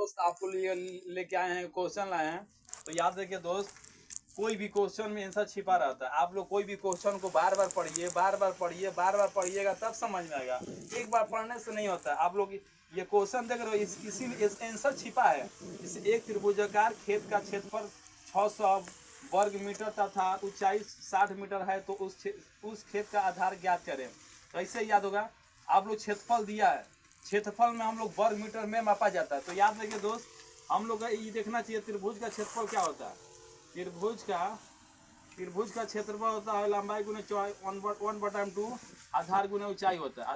दोस्त आपको लिए लेके आए हैं, क्वेश्चन लाए हैं। तो याद रखिए दोस्त, कोई भी क्वेश्चन में आंसर छिपा रहता है। आप लोग कोई भी क्वेश्चन को बार बार पढ़िए, बार बार पढ़िए, बार बार पढ़िएगा तब समझ में आएगा। एक बार पढ़ने से नहीं होता। आप लोग ये क्वेश्चन देख रहे हो, इसी में आंसर छिपा है। इसे एक त्रिभुजाकार खेत का क्षेत्रफल 600 वर्ग मीटर तथा ऊंचाई 60 मीटर है, तो उस खेत का आधार ज्ञात करें। तो ऐसे याद होगा, आप लोग क्षेत्रफल दिया है, क्षेत्रफल में हम लोग वर्ग मीटर में मापा जाता है। तो याद रखिए दोस्त, हम लोग का ये देखना चाहिए त्रिभुज का क्षेत्रफल क्या होता है। त्रिभुज का क्षेत्रफल होता है लंबाई गुने चौड़ाई 1/2, आधार गुने ऊंचाई होता है।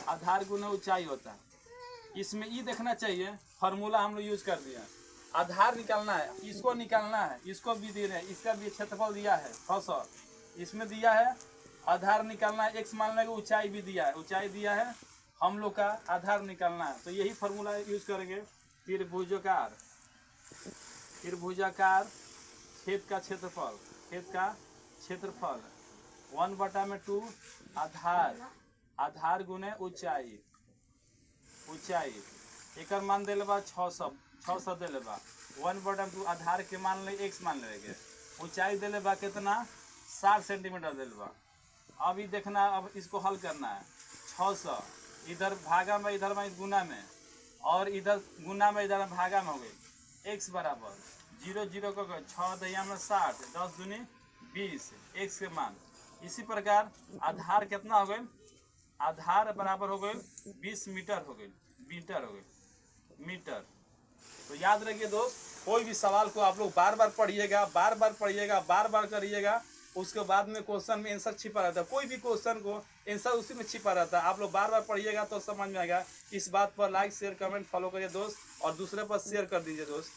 आधार गुने ऊंचाई होता है। इसमें ये देखना चाहिए, फार्मूला हम लोग यूज कर दिया। आधार निकालना है, इसको निकालना है, इसको भी दे रहे हैं, इसका भी क्षेत्रफल दिया है 600, इसमें दिया है। आधार निकालना है, एक्स मान लेंगे, ऊंचाई भी दिया है, ऊंचाई दिया है, हम लोग का आधार निकालना है। तो यही फार्मूला यूज करेंगे। त्रिभुजाकार खेत का क्षेत्रफल 1/2 आधार गुने ऊंचाई एक मान दिले बा 600 दिले बा। 1/2 आधार के मान ले एक्स मान लेंगे, ऊंचाई दिले बा कितना 60 सेंटीमीटर दिले बा। अब ये देखना, अब इसको हल करना है। 600 इधर भागा में, इधर में गुना में, और इधर गुना में, इधर भागा में हो गई। एक्स बराबर 0 0 को 6 दैया में 60, 10 दूनी 20, एक्स के मान। इसी प्रकार आधार कितना हो गई, आधार बराबर हो गई 20 मीटर हो गई, मीटर। तो याद रखिए दोस्त, कोई भी सवाल को आप लोग बार बार पढ़िएगा, बार बार करिएगा। उसके बाद में क्वेश्चन में आंसर छिपा रहता है। कोई भी क्वेश्चन को आंसर उसी में छिपा रहता है। आप लोग बार बार पढ़िएगा तो समझ में आएगा। इस बात पर लाइक शेयर कमेंट फॉलो करिए दोस्त, और दूसरे पर शेयर कर दीजिए दोस्त।